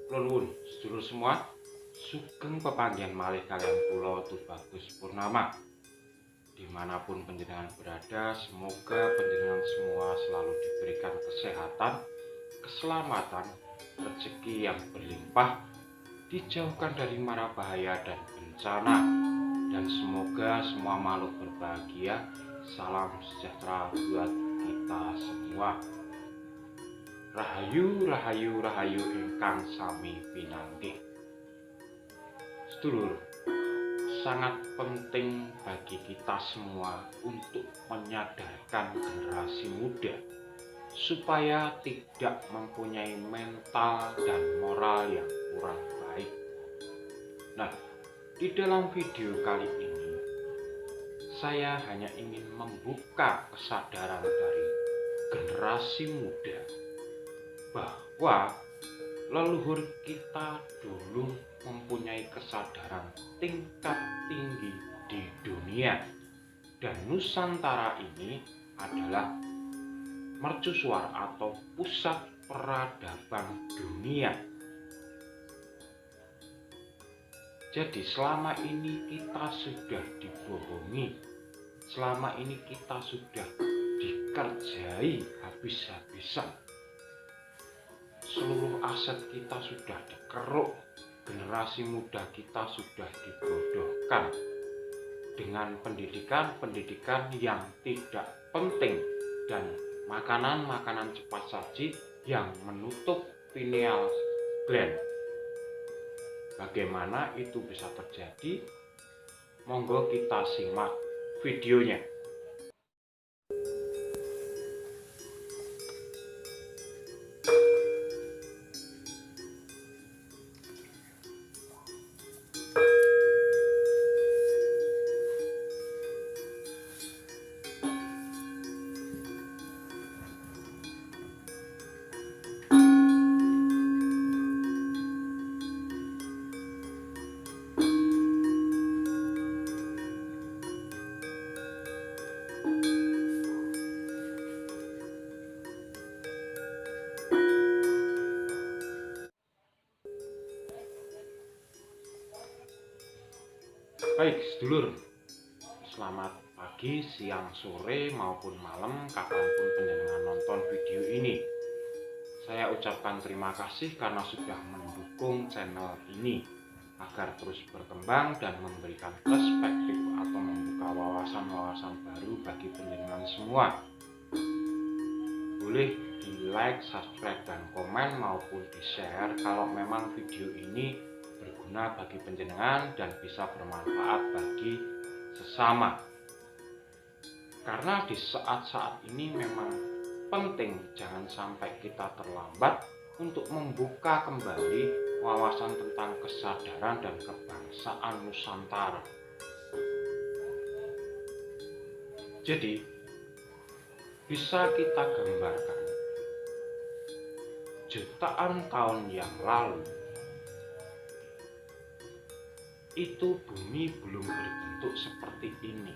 Nuwun sedulur semua, sugeng pepanggihan malih kalian kula Tubagus Purnama. Dimanapun panjenengan berada, semoga panjenengan semua selalu diberikan kesehatan, keselamatan, rezeki yang berlimpah, dijauhkan dari mara bahaya dan bencana, dan semoga semua makhluk berbahagia. Salam sejahtera buat kita semua. Rahayu, rahayu, rahayu ingkang sami pinanggih. Sedulur, sangat penting bagi kita semua untuk menyadarkan generasi muda supaya tidak mempunyai mental dan moral yang kurang baik. Nah, di dalam video kali ini saya hanya ingin membuka kesadaran dari generasi muda bahwa leluhur kita dulu mempunyai kesadaran tingkat tinggi di dunia, dan Nusantara ini adalah mercusuar atau pusat peradaban dunia. Jadi selama ini kita sudah dibohongi, selama ini kita sudah dikerjai habis-habisan, seluruh aset kita sudah dikeruk, generasi muda kita sudah dibodohkan dengan pendidikan-pendidikan yang tidak penting dan makanan-makanan cepat saji yang menutup pineal gland. Bagaimana itu bisa terjadi? Monggo kita simak videonya. Baik sedulur, selamat pagi, siang, sore, maupun malam, kapanpun panjenengan nonton video ini. Saya ucapkan terima kasih karena sudah mendukung channel ini agar terus berkembang dan memberikan perspektif atau membuka wawasan-wawasan baru bagi panjenengan semua. Boleh di like, subscribe, dan komen maupun di share kalau memang video ini berguna bagi panjenengan dan bisa bermanfaat bagi sesama. Karena di saat-saat ini memang penting jangan sampai kita terlambat untuk membuka kembali wawasan tentang kesadaran dan kebangsaan Nusantara. Jadi bisa kita gambarkan jutaan tahun yang lalu itu bumi belum berbentuk seperti ini,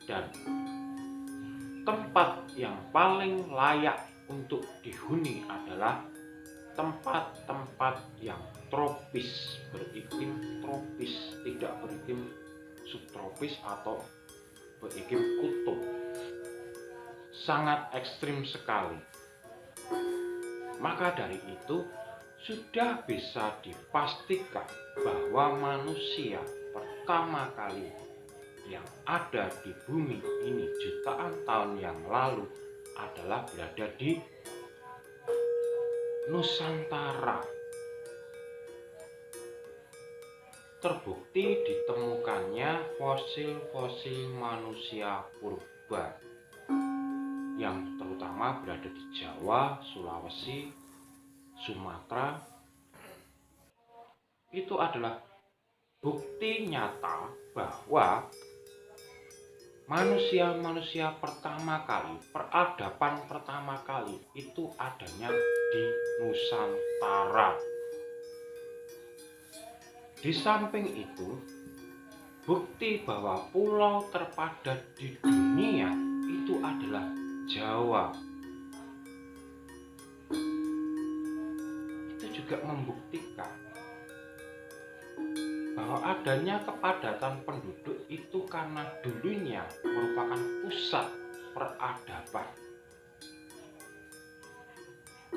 dan tempat yang paling layak untuk dihuni adalah tempat-tempat yang tropis, beriklim tropis, tidak beriklim subtropis atau beriklim kutub. Sangat ekstrim sekali. Maka dari itu sudah bisa dipastikan bahwa manusia pertama kali yang ada di bumi ini jutaan tahun yang lalu adalah berada di Nusantara. Terbukti ditemukannya fosil-fosil manusia purba yang terutama berada di Jawa, Sulawesi, Sumatera. Itu adalah bukti nyata bahwa manusia-manusia pertama kali, peradaban pertama kali itu adanya di Nusantara. Di samping itu, bukti bahwa pulau terpadat di dunia itu adalah Jawa. juga membuktikan bahwa adanya kepadatan penduduk itu karena dulunya merupakan pusat peradaban.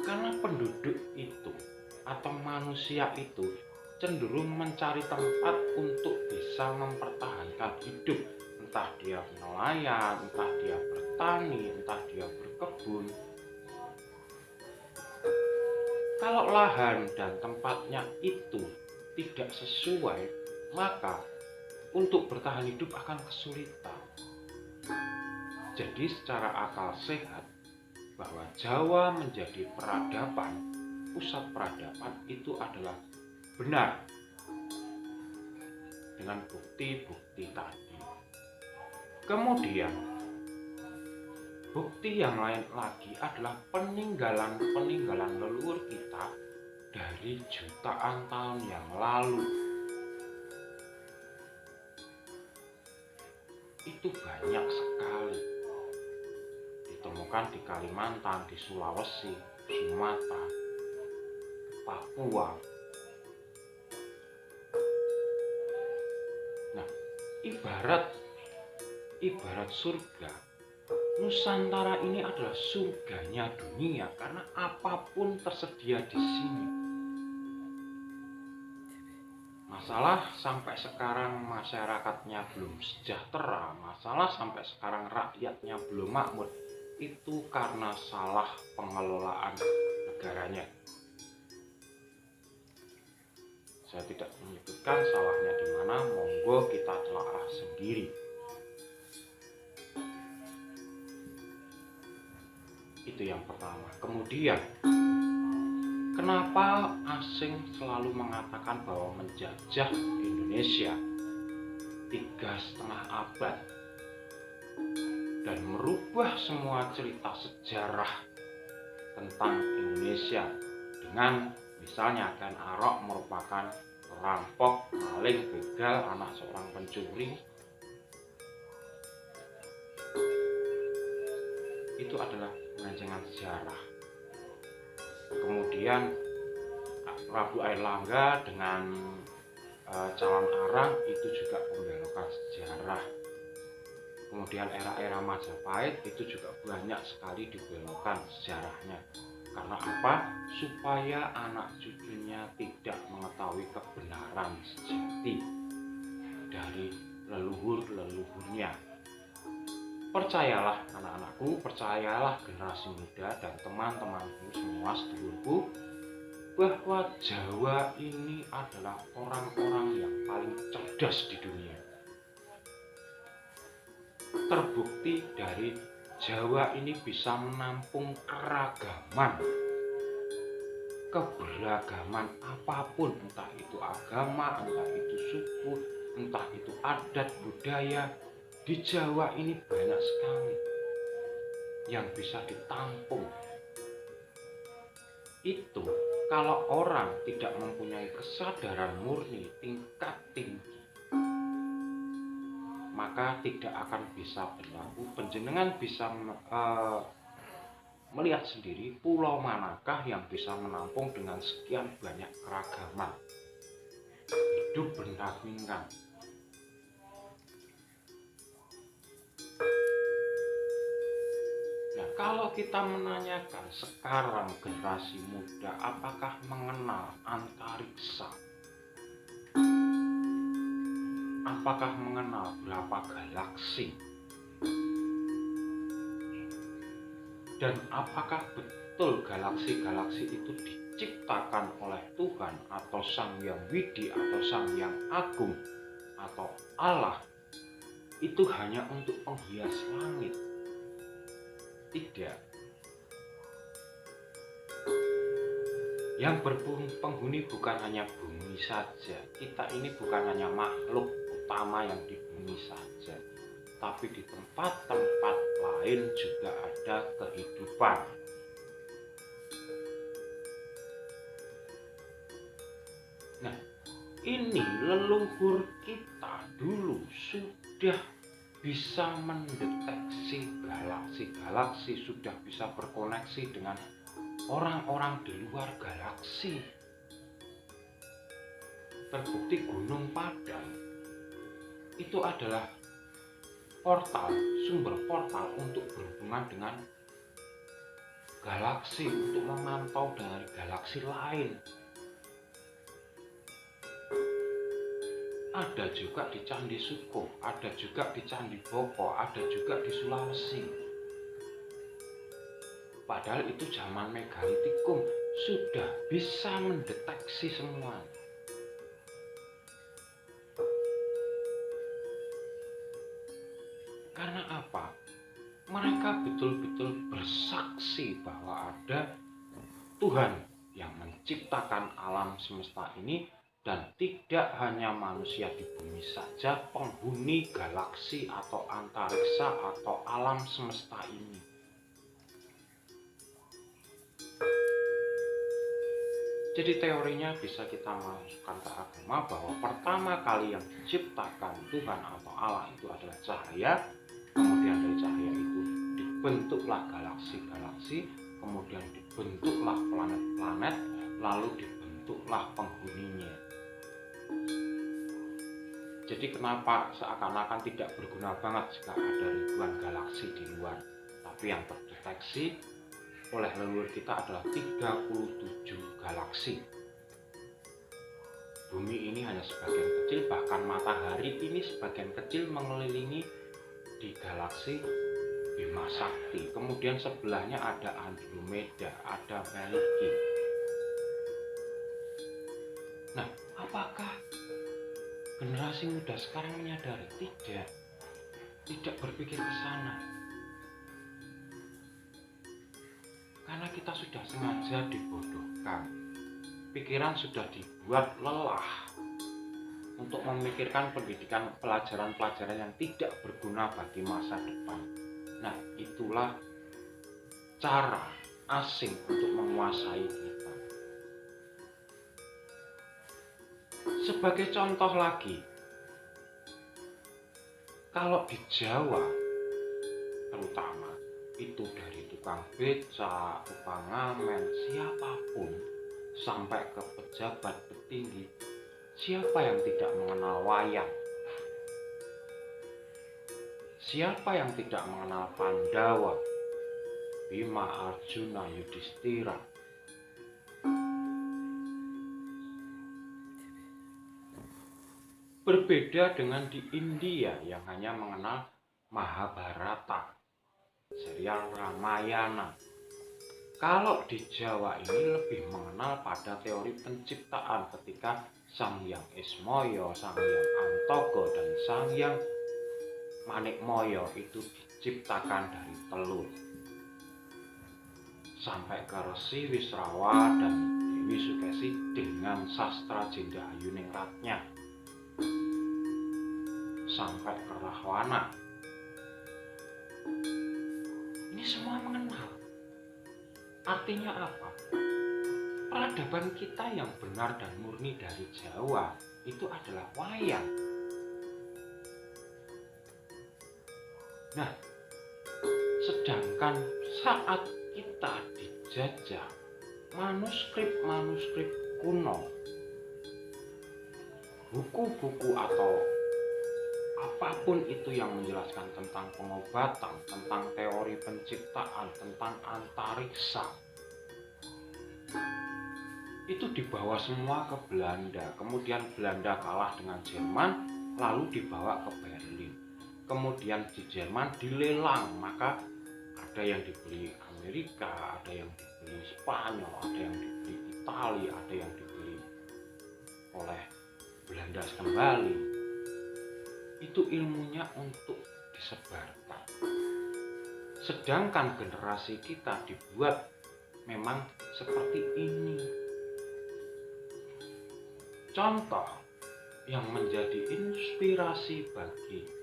Karena penduduk itu atau manusia itu cenderung mencari tempat untuk bisa mempertahankan hidup. Entah dia nelayan, entah dia bertani, entah dia berkebun. Kalau lahan dan tempatnya itu tidak sesuai, maka untuk bertahan hidup akan kesulitan. Jadi secara akal sehat, bahwa Jawa menjadi peradaban, pusat peradaban itu adalah benar dengan bukti-bukti tadi. Kemudian bukti yang lain lagi adalah peninggalan leluhur kita dari jutaan tahun yang lalu. Itu banyak sekali ditemukan di Kalimantan, di Sulawesi, Sumatera, Papua. Nah, ibarat surga, Nusantara ini adalah surganya dunia karena apapun tersedia di sini. Masalah sampai sekarang masyarakatnya belum sejahtera, masalah sampai sekarang rakyatnya belum makmur, itu karena salah pengelolaan negaranya. Saya tidak menyebutkan salahnya di mana, monggo kita telah sendiri. Itu yang pertama. Kemudian, kenapa asing selalu mengatakan bahwa menjajah Indonesia 3,5 abad dan merubah semua cerita sejarah tentang Indonesia dengan misalnya Ken Arok merupakan perampok, maling, begal, anak seorang pencuri. Itu adalah penyelewengan sejarah. Kemudian Prabu Airlangga dengan calon arang itu juga pembelokan sejarah. Kemudian era-era Majapahit itu juga banyak sekali dibelokkan sejarahnya. Karena apa? Supaya anak cucunya tidak mengetahui kebenaran sejati dari leluhur-leluhurnya. Percayalah anak-anakku, percayalah generasi muda dan teman-temanku semua sedulurku, bahwa Jawa ini adalah orang-orang yang paling cerdas di dunia. Terbukti dari Jawa ini bisa menampung keberagaman apapun, entah itu agama, entah itu suku, entah itu adat, budaya. Di Jawa ini banyak sekali yang bisa ditampung. Itu kalau orang tidak mempunyai kesadaran murni tingkat tinggi, maka tidak akan bisa berlaku. Panjenengan bisa melihat sendiri pulau manakah yang bisa menampung dengan sekian banyak keragaman hidup berdampingan. Nah, kalau kita menanyakan sekarang generasi muda apakah mengenal antariksa, apakah mengenal berapa galaksi, dan apakah betul galaksi-galaksi itu diciptakan oleh Tuhan atau Sang Hyang Widi atau Sang Hyang Agung atau Allah, itu hanya untuk penghias langit? Tidak. Yang berpenghuni bukan hanya bumi saja. Kita ini bukan hanya makhluk utama yang di bumi saja, tapi di tempat-tempat lain juga ada kehidupan. Nah, ini leluhur kita dulu sudah bisa mendeteksi galaksi-galaksi, sudah bisa berkoneksi dengan orang-orang di luar galaksi. terbukti Gunung Padang itu adalah sumber portal untuk berhubungan dengan galaksi, untuk memantau dari galaksi lain. Ada juga di Candi Suko, ada juga di Candi Boko, ada juga di Sulawesi. Padahal itu zaman megalitikum sudah bisa mendeteksi semua. Karena apa? Mereka betul-betul bersaksi bahwa ada Tuhan yang menciptakan alam semesta ini, dan tidak hanya manusia di bumi saja penghuni galaksi atau antariksa atau alam semesta ini. Jadi teorinya bisa kita masukkan ke agama bahwa pertama kali yang diciptakan Tuhan atau Allah itu adalah cahaya. Kemudian dari cahaya itu dibentuklah galaksi-galaksi, kemudian dibentuklah planet-planet, lalu dibentuklah penghuninya. Jadi kenapa seakan-akan tidak berguna banget jika ada ribuan galaksi di luar, tapi yang terdeteksi oleh leluhur kita adalah 37 galaksi. Bumi ini hanya sebagian kecil, bahkan matahari ini sebagian kecil mengelilingi di galaksi Bima Sakti. Kemudian sebelahnya ada Andromeda, ada Meliki. Nah, apakah generasi muda sekarang menyadari? Tidak berpikir ke sana. Karena kita sudah sengaja dibodohkan. Pikiran sudah dibuat lelah untuk memikirkan pendidikan, pelajaran-pelajaran yang tidak berguna bagi masa depan. Nah, itulah cara asing untuk menguasai kita. Sebagai contoh lagi, kalau di Jawa terutama, itu dari tukang beca, tukang ngamen, siapapun, sampai ke pejabat petinggi, siapa yang tidak mengenal wayang? Siapa yang tidak mengenal Pandawa, Bima, Arjuna, Yudhistira? Berbeda dengan di India yang hanya mengenal Mahabharata, serial Ramayana. Kalau di Jawa ini lebih mengenal pada teori penciptaan ketika Sang Hyang Ismoyo, Sang Hyang Antogo, dan Sang Hyang Manikmoyo itu diciptakan dari telur. Sampai ke Resi Wisrawa dan Dewi Sukesi dengan sastra Jenda Ayuningratnya. Sampai ke Rahwana. Ini semua mengenal. Artinya apa? Peradaban kita yang benar dan murni dari Jawa itu adalah wayang. Nah, sedangkan saat kita dijajah, manuskrip-manuskrip kuno, buku-buku atau apapun itu yang menjelaskan tentang pengobatan, tentang teori penciptaan, tentang antariksa, itu dibawa semua ke Belanda. Kemudian Belanda kalah dengan Jerman, lalu dibawa ke Berlin. Kemudian di Jerman dilelang, maka ada yang dibeli Amerika, ada yang dibeli Spanyol, ada yang dibeli Italia, ada yang dibeli oleh Belanda kembali. Itu ilmunya untuk disebarkan. Sedangkan generasi kita dibuat memang seperti ini. Contoh yang menjadi inspirasi bagi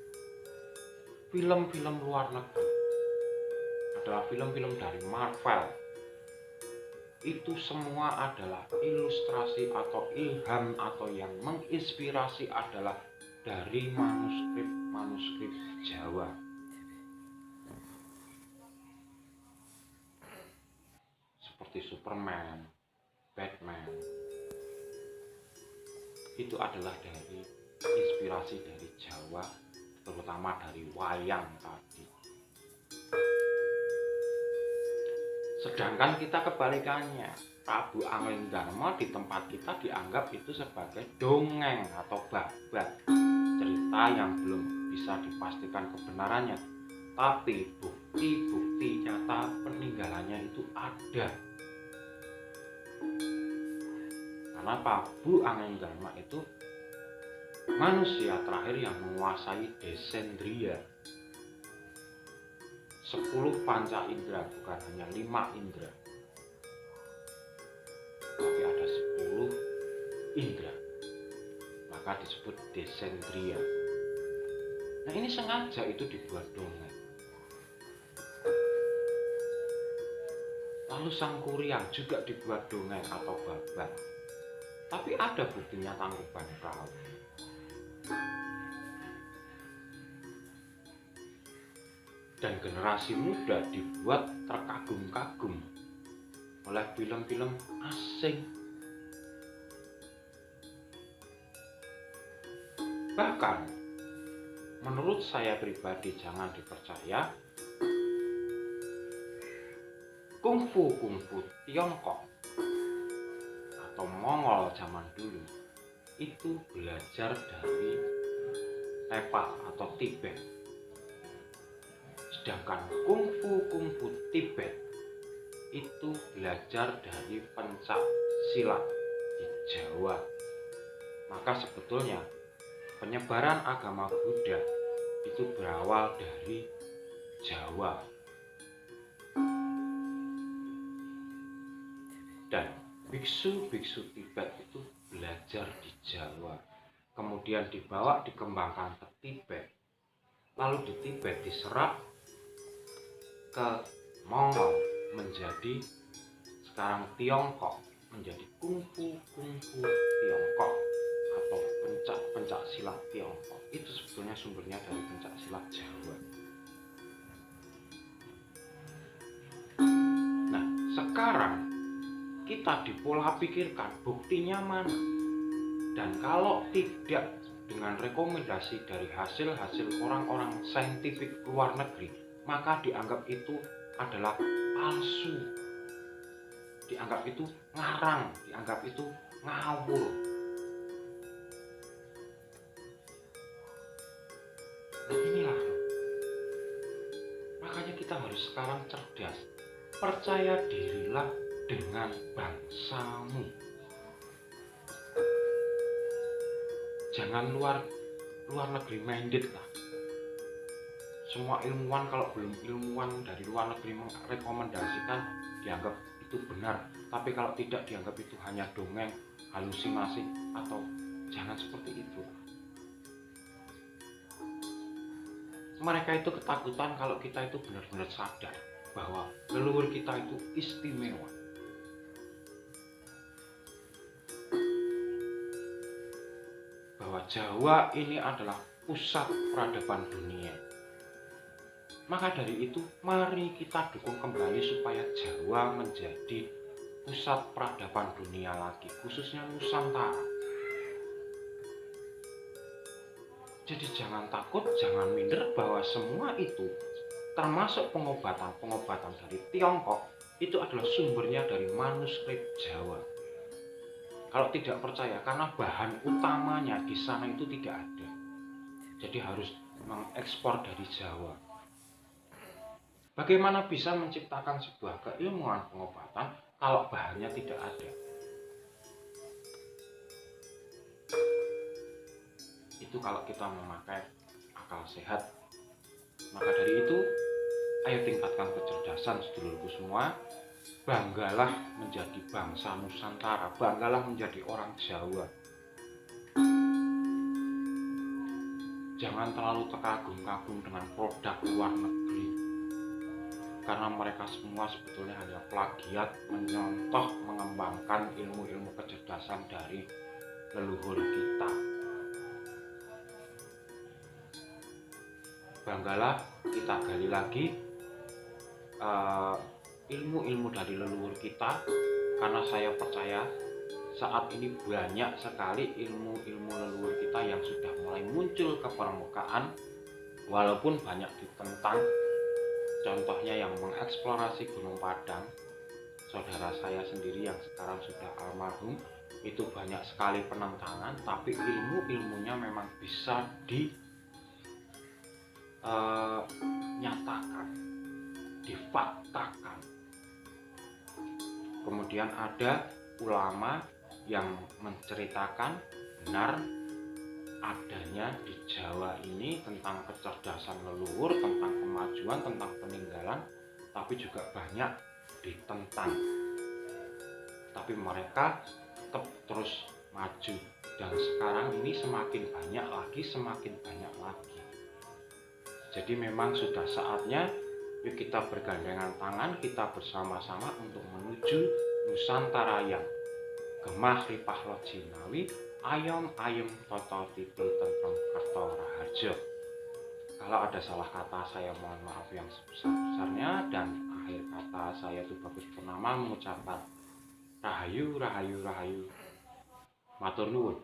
film-film luar negeri adalah film-film dari Marvel. Itu semua adalah ilustrasi atau ilham atau yang menginspirasi adalah dari manuskrip-manuskrip Jawa. Seperti Superman, Batman. itu adalah dari inspirasi dari Jawa, terutama dari wayang tadi. Sedangkan kita kebalikannya, Prabu Anglingdarma di tempat kita dianggap itu sebagai dongeng atau babat, cerita yang belum bisa dipastikan kebenarannya, tapi bukti-bukti nyata peninggalannya itu ada. Karena Prabu Anglingdarma itu manusia terakhir yang menguasai Desendriya. 10 panca indera, bukan hanya 5 indera, tapi ada 10 indera, maka disebut Desendriya. Nah, ini sengaja itu dibuat dongeng. Lalu Sangkuriang juga dibuat dongeng atau babat, tapi ada buktinya Tangkuban Perahu. Dan generasi muda dibuat terkagum-kagum oleh film-film asing. Bahkan menurut saya pribadi, jangan dipercaya, kungfu Tiongkok atau Mongol zaman dulu itu belajar dari Nepal atau Tibet. Sedangkan kungfu Tibet itu belajar dari pencak silat di Jawa. Maka sebetulnya penyebaran agama Buddha itu berawal dari Jawa. Dan biksu-biksu Tibet itu belajar di Jawa, kemudian dibawa dikembangkan ke Tibet, lalu di Tibet diserap ke Mongol menjadi sekarang Tiongkok, menjadi kungfu Tiongkok atau pencak silat Tiongkok. Itu sebetulnya sumbernya dari pencak silat Jawa. Nah, sekarang kita dipola pikirkan buktinya mana, dan kalau tidak dengan rekomendasi dari hasil-hasil orang-orang saintifik luar negeri, maka dianggap itu adalah palsu, dianggap itu ngarang, dianggap itu ngawur. Nah, inilah, makanya kita harus sekarang cerdas. Percaya dirilah dengan bangsamu. Jangan luar negeri minded lah. Semua ilmuwan, kalau belum ilmuwan dari luar negeri merekomendasikan, dianggap itu benar. Tapi kalau tidak, dianggap itu hanya dongeng, halusinasi, atau jangan seperti itu. Mereka itu ketakutan kalau kita itu benar-benar sadar bahwa leluhur kita itu istimewa. Bahwa Jawa ini adalah pusat peradaban dunia. Maka dari itu, mari kita dukung kembali supaya Jawa menjadi pusat peradaban dunia lagi, khususnya Nusantara. Jadi jangan takut, jangan minder bahwa semua itu, termasuk pengobatan dari Tiongkok, itu adalah sumbernya dari manuskrip Jawa. Kalau tidak percaya, karena bahan utamanya di sana itu tidak ada. Jadi harus mengekspor dari Jawa. Bagaimana bisa menciptakan sebuah keilmuan pengobatan kalau bahannya tidak ada? Itu kalau kita memakai akal sehat. Maka dari itu, ayo tingkatkan kecerdasan sedulurku semua. Banggalah menjadi bangsa Nusantara, banggalah menjadi orang Jawa. Jangan terlalu terkagum-kagum dengan produk luar negeri. Karena mereka semua sebetulnya hanya plagiat, menyontoh, mengembangkan ilmu-ilmu kecerdasan dari leluhur kita. Banggalah kita gali lagi ilmu-ilmu dari leluhur kita, karena saya percaya saat ini banyak sekali ilmu-ilmu leluhur kita yang sudah mulai muncul ke permukaan, walaupun banyak ditentang. Contohnya yang mengeksplorasi Gunung Padang, saudara saya sendiri yang sekarang sudah almarhum, itu banyak sekali penentangan, tapi ilmu-ilmunya memang bisa dinyatakan, difaktakan. Kemudian ada ulama yang menceritakan benar adanya di Jawa ini tentang kecerdasan leluhur, tentang kemajuan, tentang peninggalan, tapi juga banyak ditentang. Tapi mereka tetap terus maju, dan sekarang ini semakin banyak lagi. Jadi memang sudah saatnya yuk kita bergandengan tangan, kita bersama-sama untuk menuju Nusantara yang gemah ripah lojinawi, ayom ayem toto titul tentrem kerto raharjo. Kalau ada salah kata saya mohon maaf yang sebesar-besarnya, dan akhir kata saya itu Bagus Purnama mengucapkan rahayu rahayu rahayu, matur nuwun.